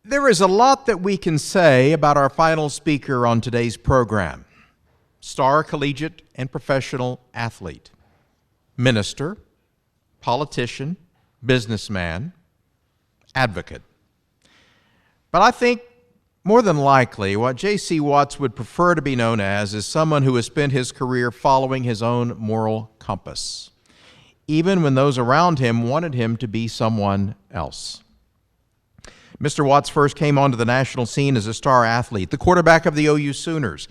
There is a lot that we can say about our final speaker on today's program. Star collegiate and professional athlete, minister, politician, businessman, advocate. But I think more than likely what J.C. Watts would prefer to be known as is someone who has spent his career following his own moral compass, even when those around him wanted him to be someone else. Mr. Watts first came onto the national scene as a star athlete, the quarterback of the OU Sooners.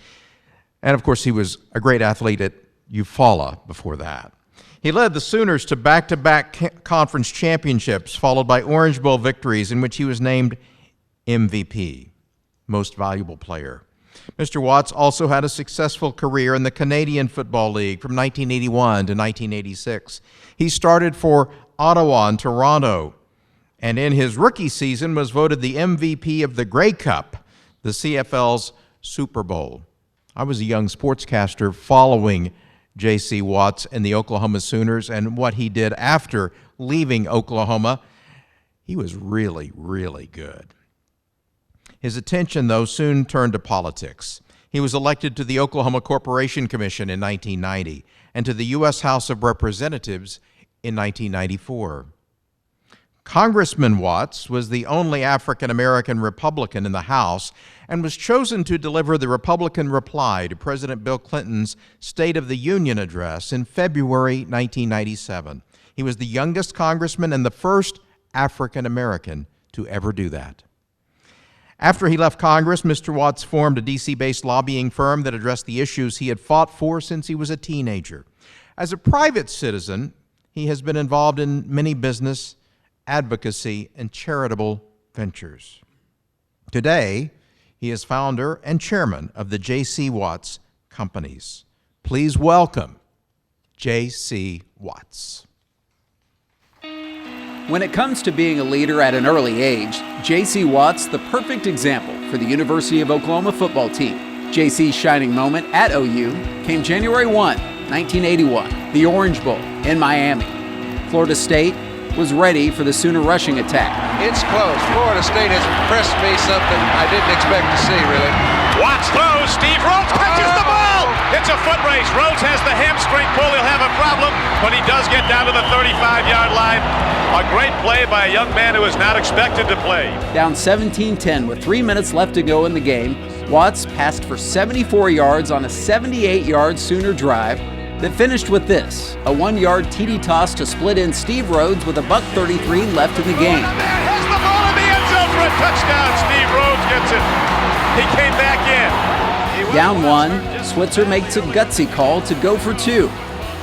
And of course, he was a great athlete at Eufaula before that. He led the Sooners to back-to-back conference championships, followed by Orange Bowl victories in which he was named MVP, Most Valuable Player. Mr. Watts also had a successful career in the Canadian Football League from 1981 to 1986. He started for Ottawa and Toronto, and in his rookie season was voted the MVP of the Grey Cup, the CFL's Super Bowl. I was a young sportscaster following J.C. Watts and the Oklahoma Sooners and what he did after leaving Oklahoma. He was really, really good. His attention, though, soon turned to politics. He was elected to the Oklahoma Corporation Commission in 1990 and to the U.S. House of Representatives in 1994. Congressman Watts was the only African-American Republican in the House and was chosen to deliver the Republican reply to President Bill Clinton's State of the Union address in February 1997. He was the youngest congressman and the first African-American to ever do that. After he left Congress, Mr. Watts formed a D.C.-based lobbying firm that addressed the issues he had fought for since he was a teenager. As a private citizen, he has been involved in many business, advocacy, and charitable ventures. Today, he is founder and chairman of the J.C. Watts Companies. Please welcome J.C. Watts. When it comes to being a leader at an early age, J.C. Watts the perfect example for the University of Oklahoma football team. J.C.'s shining moment at OU came January 1, 1981, the Orange Bowl in Miami. Florida State was ready for the Sooner rushing attack. It's close. Florida State has impressed me, something I didn't expect to see, really. Watts throws. Steve Rhodes catches the ball. It's a foot race. Rhodes has the hamstring pull. He'll have a problem, but he does get down to the 35-yard line. A great play by a young man who is not expected to play. Down 17-10 with 3 minutes left to go in the game, Watts passed for 74 yards on a 78-yard Sooner drive that finished with this, a 1-yard TD toss to split in Steve Rhodes with $1:33 left in the game. Has the ball in the end zone for a touchdown. Steve Rhodes gets it. He came back in. Down one, Switzer makes a gutsy call to go for two.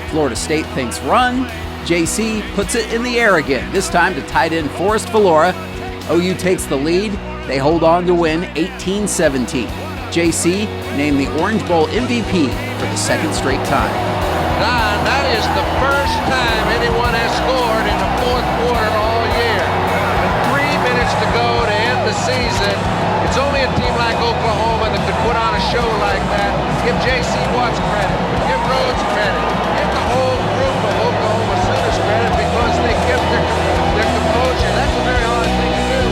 Florida State thinks run. JC puts it in the air again, this time to tight end Forrest Valora. OU takes the lead. They hold on to win 18-17. JC named the Orange Bowl MVP for the second straight time. Don, that is the first time anyone has scored in the fourth quarter all year. With 3 minutes to go to end the season, it's only a team like Oklahoma that could put on a show like that. Give J.C. Watts credit. Give Rhodes credit. Give the whole group of Oklahoma Sooners credit because they kept their composure. That's a very hard thing to do.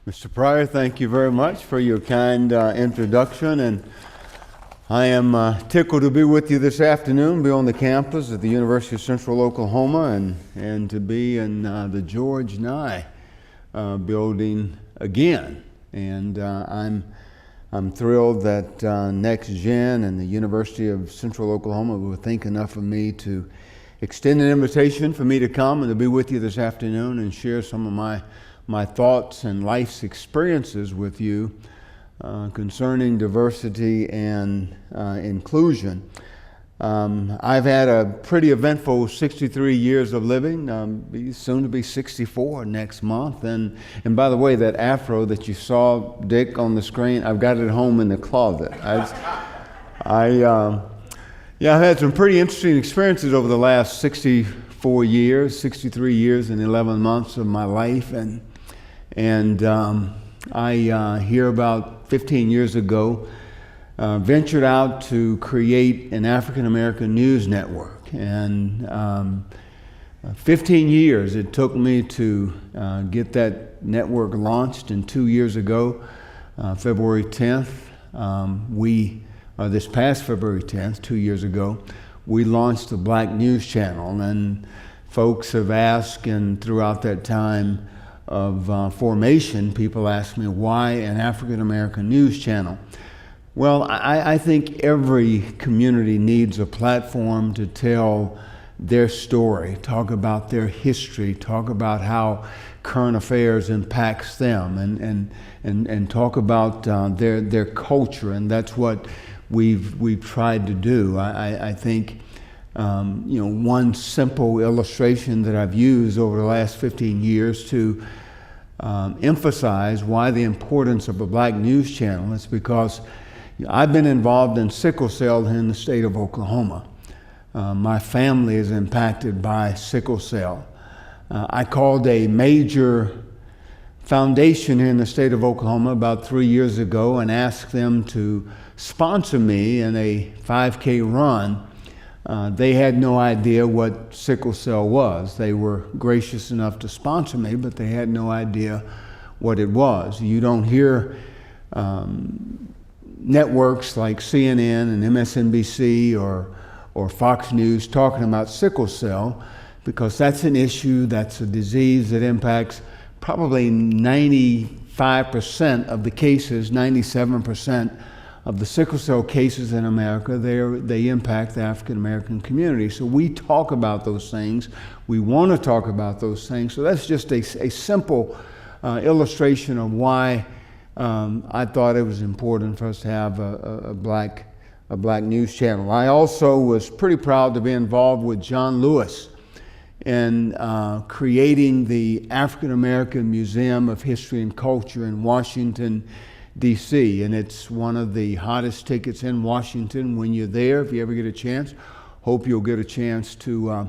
Mr. Pryor, thank you very much for your kind introduction, and I am tickled to be with you this afternoon, be on the campus at the University of Central Oklahoma, and to be in the George Nigh building again. And I'm thrilled that NextGen and the University of Central Oklahoma were think enough of me to extend an invitation for me to come and to be with you this afternoon and share some of my thoughts and life's experiences with you concerning diversity and inclusion. I've had a pretty eventful 63 years of living, soon to be 64 next month. And by the way, that afro that you saw, Dick, on the screen, I've got it home in the closet. I've had some pretty interesting experiences over the last 63 years and 11 months of my life. And I here about 15 years ago ventured out to create an African American news network, and 15 years it took me to get that network launched. And 2 years ago, February 10th, this past February 10th, 2 years ago, we launched the Black News Channel. And folks have asked, and throughout that time of formation, people ask me, why an African American news channel? Well, I think every community needs a platform to tell their story, talk about their history, talk about how current affairs impacts them, and talk about their culture, and that's what we've tried to do. I think one simple illustration that I've used over the last 15 years to emphasize why the importance of a Black news channel is because I've been involved in sickle cell in the state of Oklahoma. My family is impacted by sickle cell. I called a major foundation here in the state of Oklahoma about 3 years ago and asked them to sponsor me in a 5K run. They had no idea what sickle cell was. They were gracious enough to sponsor me, but they had no idea what it was. You don't hear networks like CNN and MSNBC or Fox News talking about sickle cell, because that's an issue, that's a disease that impacts probably 95% of the cases, 97% of the sickle cell cases in America. They impact the African American community. So we talk about those things. We want to talk about those things. So that's just a simple illustration of why I thought it was important for us to have a black news channel. I also was pretty proud to be involved with John Lewis in creating the African American Museum of History and Culture in Washington, D.C., and it's one of the hottest tickets in Washington. When you're there, if you ever get a chance, hope you'll get a chance to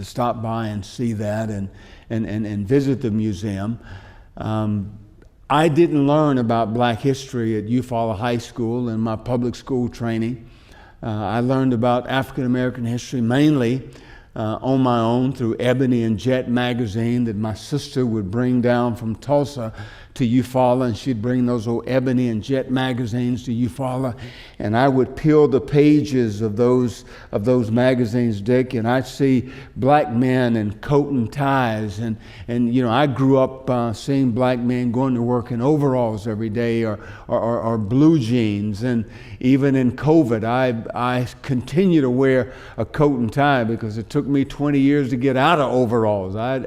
stop by and see that and visit the museum. I didn't learn about Black history at Eufaula High School in my public school training. I learned about African American history mainly on my own through Ebony and Jet magazine that my sister would bring down from Tulsa to Eufaula, and she'd bring those old Ebony and Jet magazines to Eufaula, and I would peel the pages of those magazines, Dick, and I'd see black men in coat and ties, and I grew up seeing black men going to work in overalls every day or blue jeans, and even in COVID, I continue to wear a coat and tie because it took me 20 years to get out of overalls. I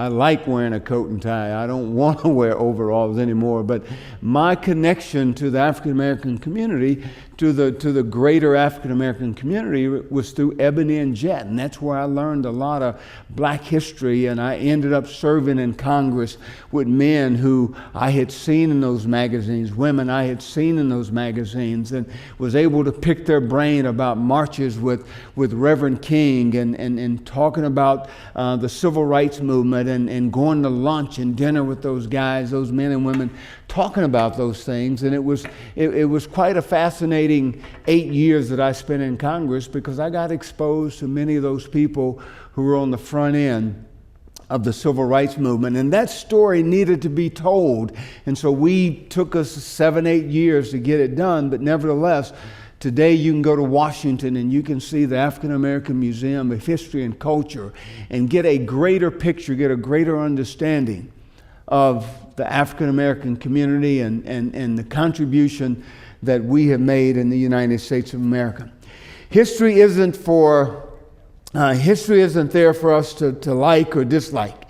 like wearing a coat and tie. I don't want to wear overalls anymore. But my connection to the African American community, to the greater African American community, was through Ebony and Jet, and that's where I learned a lot of Black history. And I ended up serving in Congress with men who I had seen in those magazines, women I had seen in those magazines, and was able to pick their brain about marches with Reverend King and talking about the civil rights movement. And going to lunch and dinner with those guys, those men and women, talking about those things. And it was quite a fascinating 8 years that I spent in Congress, because I got exposed to many of those people who were on the front end of the civil rights movement. And that story needed to be told. And so took us 7-8 years to get it done, but nevertheless, today you can go to Washington and you can see the African American Museum of History and Culture and get a greater picture, get a greater understanding of the African American community and the contribution that we have made in the United States of America. History isn't there for us to like or dislike.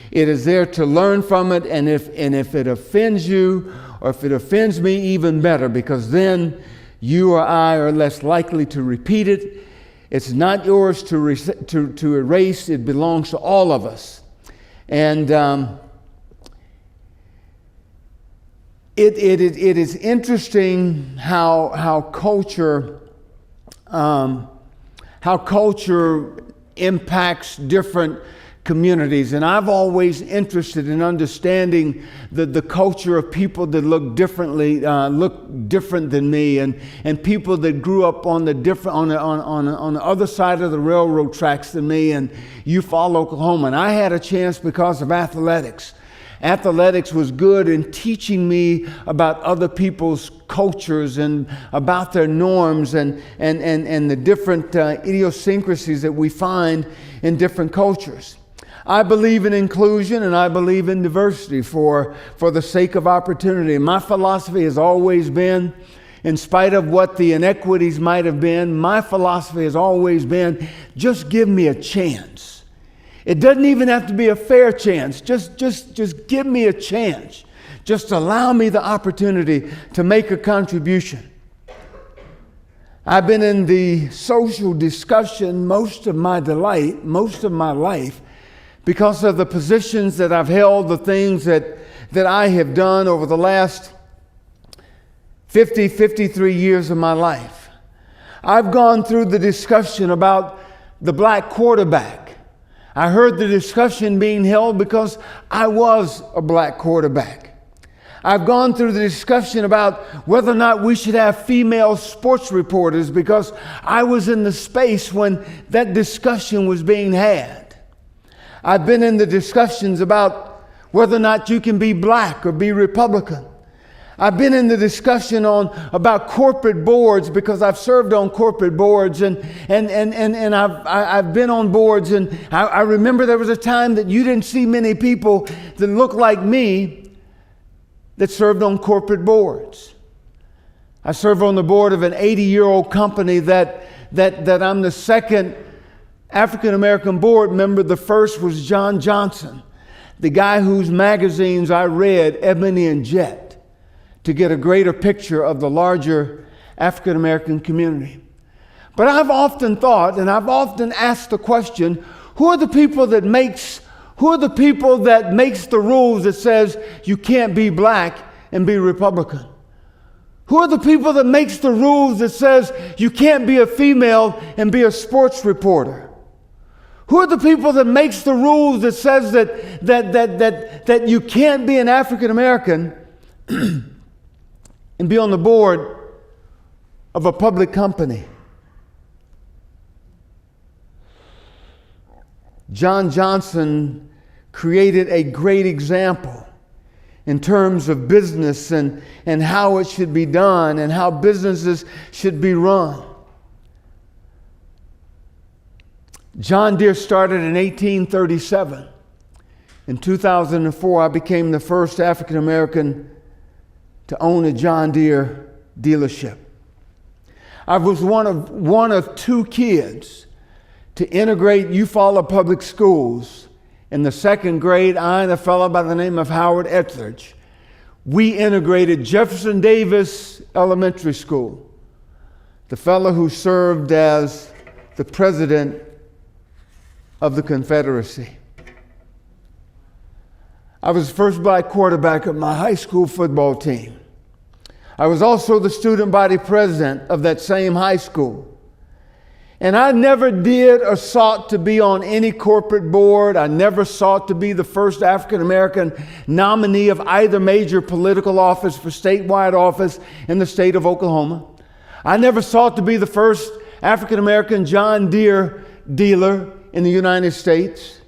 It is there to learn from it, and if it offends you, or if it offends me, even better, because then you or I are less likely to repeat it. It's not yours to erase. It belongs to all of us. And it is interesting how culture impacts different communities, and I've always interested in understanding the culture of people that look different than me, and people that grew up on the other side of the railroad tracks than me in Eufaula, Oklahoma. And I had a chance because of athletics. Athletics was good in teaching me about other people's cultures and about their norms and the different idiosyncrasies that we find in different cultures. I believe in inclusion and I believe in diversity for the sake of opportunity. My philosophy has always been, in spite of what the inequities might have been, my philosophy has always been, just give me a chance. It doesn't even have to be a fair chance. Just give me a chance. Just allow me the opportunity to make a contribution. I've been in the social discussion most of my life, because of the positions that I've held, the things that I have done over the last 53 years of my life. I've gone through the discussion about the black quarterback. I heard the discussion being held because I was a black quarterback. I've gone through the discussion about whether or not we should have female sports reporters because I was in the space when that discussion was being had. I've been in the discussions about whether or not you can be black or be Republican. I've been in the discussion about corporate boards because I've served on corporate boards and I've been on boards, and I remember there was a time that you didn't see many people that looked like me that served on corporate boards. I serve on the board of an 80-year-old company that I'm the second African-American board member. The first was John Johnson, the guy whose magazines I read, Ebony and Jet, to get a greater picture of the larger African-American community. But I've often thought, and I've often asked the question, who are the people that makes the rules that says you can't be black and be Republican? Who are the people that makes the rules that says you can't be a female and be a sports reporter? Who are the people that makes the rules that says that you can't be an African American and be on the board of a public company? John Johnson created a great example in terms of business and how it should be done and how businesses should be run. John Deere started in 1837. In 2004, I became the first African American to own a John Deere dealership. I was one of two kids to integrate Eufaula Public Schools. In the second grade, I and a fellow by the name of Howard Etheridge, we integrated Jefferson Davis Elementary School, the fellow who served as the president of the Confederacy. I was the first black quarterback of my high school football team. I was also the student body president of that same high school. And I never did or sought to be on any corporate board. I never sought to be the first African American nominee of either major political office for statewide office in the state of Oklahoma. I never sought to be the first African American John Deere dealer in the United States.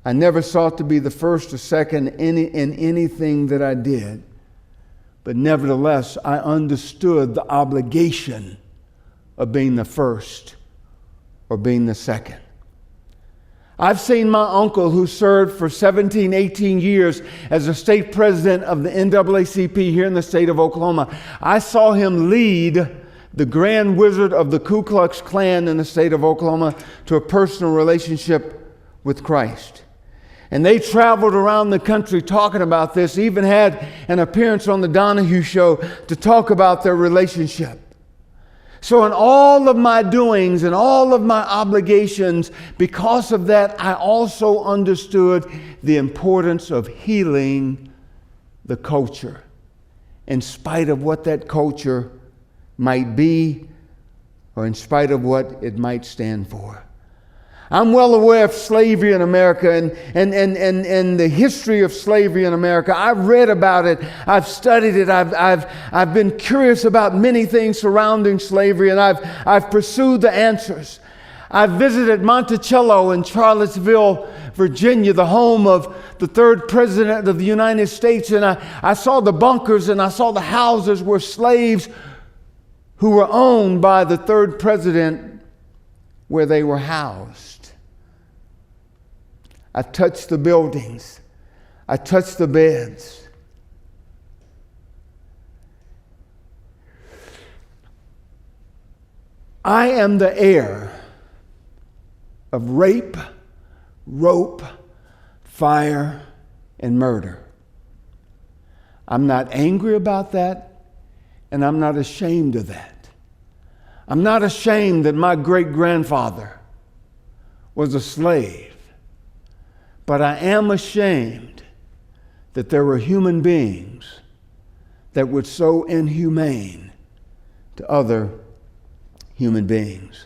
I never sought to be the first or second in anything that I did. But nevertheless, I understood the obligation of being the first or being the second. I've seen my uncle, who served for 17, 18 years as a state president of the NAACP here in the state of Oklahoma. I saw him lead the Grand Wizard of the Ku Klux Klan in the state of Oklahoma to a personal relationship with Christ. And they traveled around the country talking about this, even had an appearance on the Donahue Show to talk about their relationship. So in all of my doings and all of my obligations, because of that, I also understood the importance of healing the culture, in spite of what that culture might be or in spite of what it might stand for. I'm well aware of slavery in America and the history of slavery in America. I've read about it. I've studied it. I've been curious about many things surrounding slavery, and I've pursued the answers. I've visited Monticello in Charlottesville, Virginia, the home of the third president of the United States, and I saw the bunkers and I saw the houses where slaves who were owned by the third president, where they were housed. I touched the buildings. I touched the beds. I am the heir of rape, rope, fire, and murder. I'm not angry about that, and I'm not ashamed of that. I'm not ashamed that my great-grandfather was a slave. But I am ashamed that there were human beings that were so inhumane to other human beings.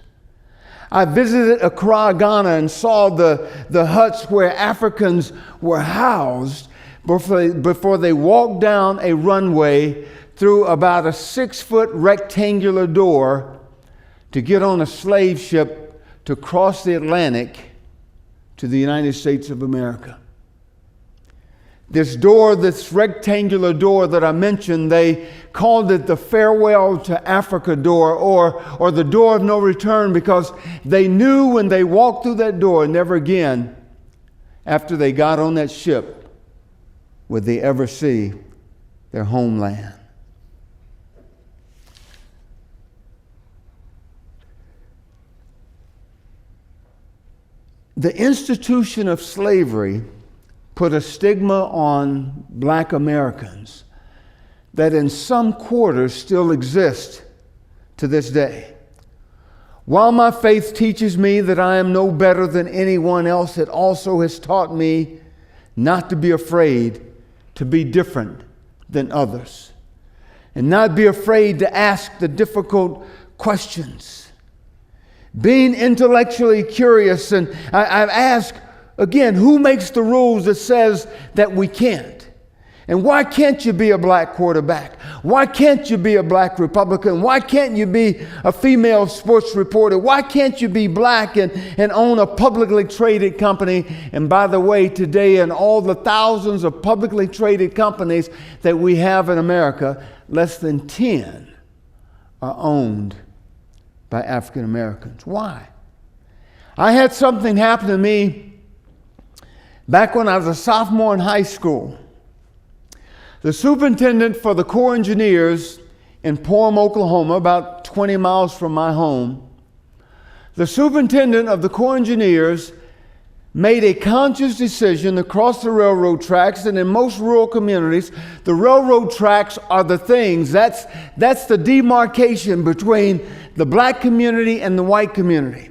I visited Accra, Ghana, and saw the huts where Africans were housed before they walked down a runway through about a 6-foot rectangular door to get on a slave ship to cross the Atlantic to the United States of America. This door, this rectangular door that I mentioned, they called it the Farewell to Africa door, or the door of no return, because they knew when they walked through that door, never again, after they got on that ship, would they ever see their homeland. The institution of slavery put a stigma on black Americans that in some quarters still exist to this day. While my faith teaches me that I am no better than anyone else, it also has taught me not to be afraid to be different than others, and not be afraid to ask the difficult questions. Being intellectually curious, and I've asked, again, who makes the rules that says that we can't? And why can't you be a black quarterback? Why can't you be a black Republican? Why can't you be a female sports reporter? Why can't you be black and own a publicly traded company? And by the way, today in all the thousands of publicly traded companies that we have in America, less than 10 are owned by African Americans. Why? I had something happen to me back when I was a sophomore in high school. The superintendent for the Corps Engineers in Porum, Oklahoma, about 20 miles from my home, the superintendent of the Corps Engineers made a conscious decision to cross the railroad tracks, and in most rural communities, the railroad tracks are the things, that's the demarcation between the black community and the white community.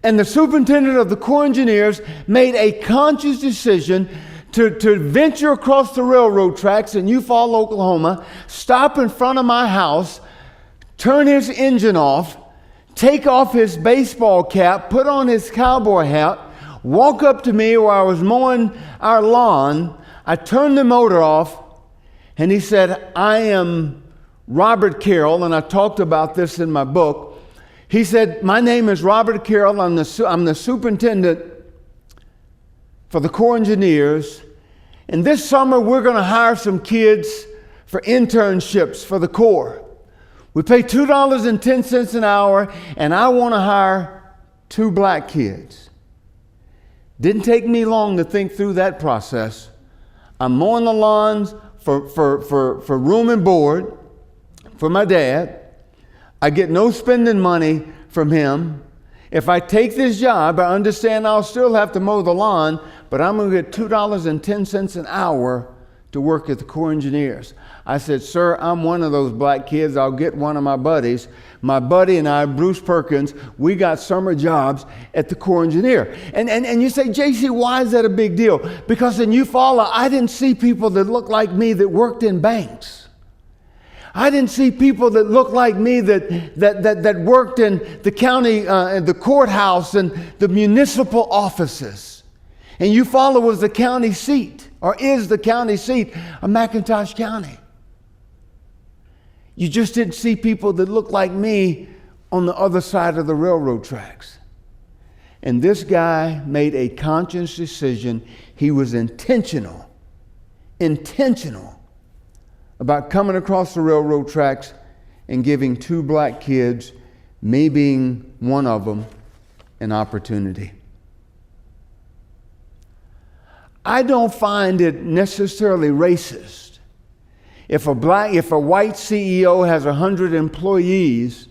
And the superintendent of the Corps Engineers made a conscious decision to venture across the railroad tracks in Eufaula, Oklahoma, stop in front of my house, turn his engine off, take off his baseball cap, put on his cowboy hat, walk up to me where I was mowing our lawn. I turned the motor off, and he said, I am Robert Carroll, and I talked about this in my book. He said, my name is Robert Carroll. I'm the superintendent for the Corps Engineers, and this summer we're going to hire some kids for internships for the Corps. We pay $2.10 an hour, and I want to hire 2 black kids. Didn't take me long to think through that process. I'm mowing the lawns for room and board for my dad. I get no spending money from him. If I take this job, I understand I'll still have to mow the lawn, but I'm going to get $2.10 an hour to work at the Corps Engineers. I said, sir, I'm one of those black kids. I'll get one of my buddies. My buddy and I, Bruce Perkins, we got summer jobs at the Corps Engineer. And you say, JC, why is that a big deal? Because in Eufaula, I didn't see people that looked like me that worked in banks. I didn't see people that looked like me that worked in the county, the courthouse and the municipal offices. And Eufaula was the county seat, or is the county seat of McIntosh County. You just didn't see people that looked like me on the other side of the railroad tracks. And this guy made a conscious decision. He was intentional about coming across the railroad tracks and giving 2 black kids, me being one of them, an opportunity. I don't find it necessarily racist if a white CEO has 100 employees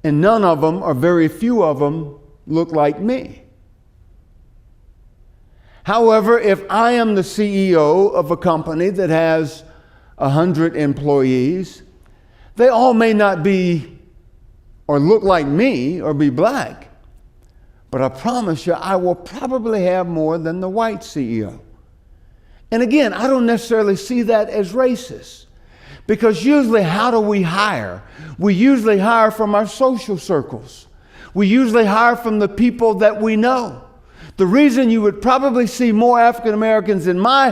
and none of them, or very few of them, look like me. However, if I am the CEO of a company that has 100 employees, they all may not be or look like me or be black, but I promise you I will probably have more than the white CEO. And again, I don't necessarily see that as racist, because usually how do we hire? We usually hire from our social circles. We usually hire from the people that we know. The reason you would probably see more African Americans in my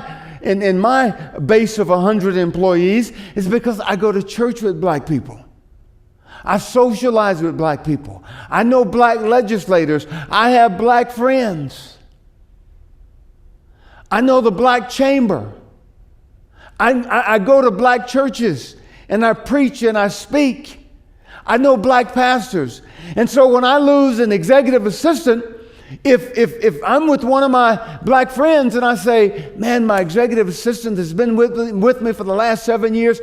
base of 100 employees is because I go to church with black people. I socialize with black people. I know black legislators. I have black friends. I know the black chamber. I go to black churches and I preach and I speak. I know black pastors. And so when I lose an executive assistant, if I'm with one of my black friends and I say, man, my executive assistant has been with me for the last 7 years,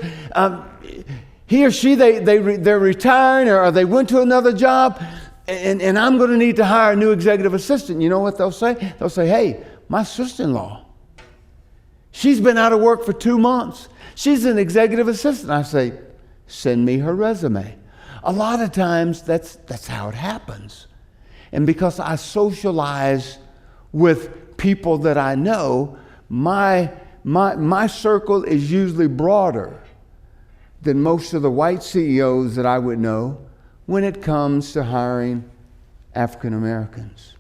he or she, they're retiring or they went to another job, and I'm going to need to hire a new executive assistant. You know what they'll say? They'll say, hey, my sister-in-law, she's been out of work for 2 months. She's an executive assistant. I say, send me her resume. A lot of times that's how it happens. And because I socialize with people that I know, my circle is usually broader than most of the white CEOs that I would know when it comes to hiring African Americans.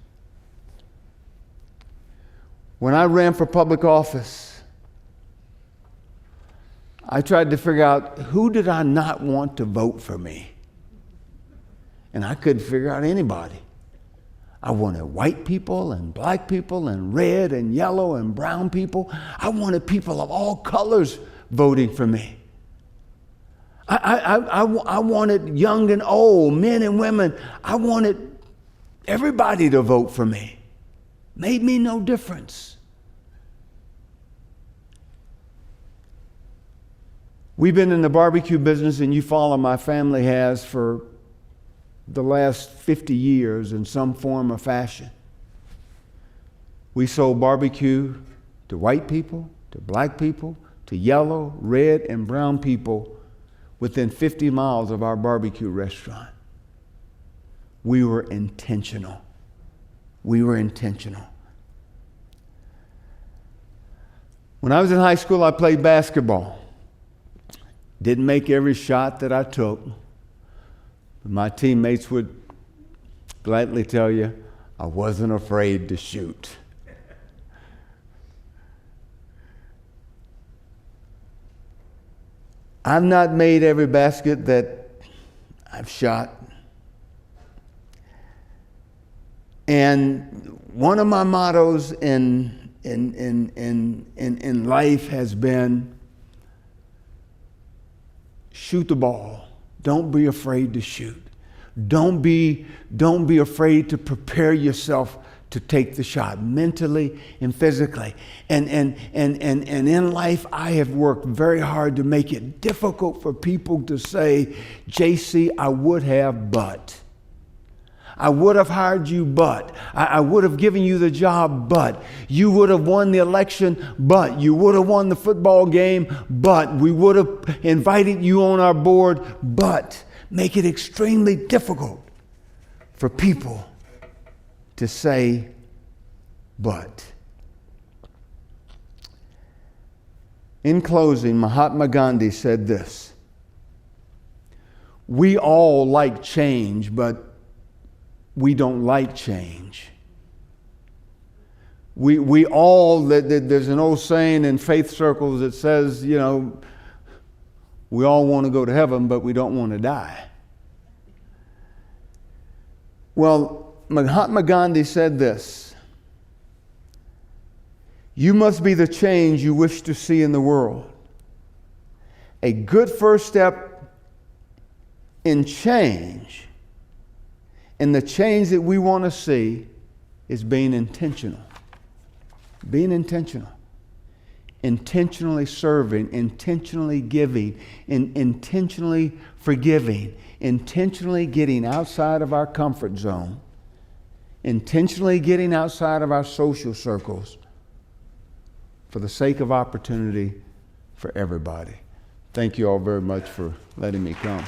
When I ran for public office, I tried to figure out who did I not want to vote for me. And I couldn't figure out anybody. I wanted white people and black people and red and yellow and brown people. I wanted people of all colors voting for me. I wanted young and old, men and women. I wanted everybody to vote for me. Made me no difference. We've been in the barbecue business, and Eufaula, my family has, for the last 50 years in some form or fashion. We sold barbecue to white people, to black people, to yellow, red, and brown people within 50 miles of our barbecue restaurant. We were intentional. We were intentional. When I was in high school, I played basketball. Didn't make every shot that I took. But my teammates would gladly tell you, I wasn't afraid to shoot. I've not made every basket that I've shot. And one of my mottos in life has been, shoot the ball. Don't be afraid to shoot. Don't be afraid to prepare yourself to take the shot mentally and physically. And in life, I have worked very hard to make it difficult for people to say, JC, I would have, but. I would have hired you, but. I would have given you the job, but. You would have won the election, but. You would have won the football game, but. We would have invited you on our board, but. Make it extremely difficult for people to say, but. In closing, Mahatma Gandhi said this: "We all like change, but we don't like change." We all, there's an old saying in faith circles that says, you know, we all want to go to heaven, but we don't want to die. Well, Mahatma Gandhi said this: "You must be the change you wish to see in the world. A good first step in change, in the change that we want to see, is being intentional." Being intentional. Intentionally serving, intentionally giving, intentionally forgiving, intentionally getting outside of our comfort zone, intentionally getting outside of our social circles for the sake of opportunity for everybody. Thank you all very much for letting me come.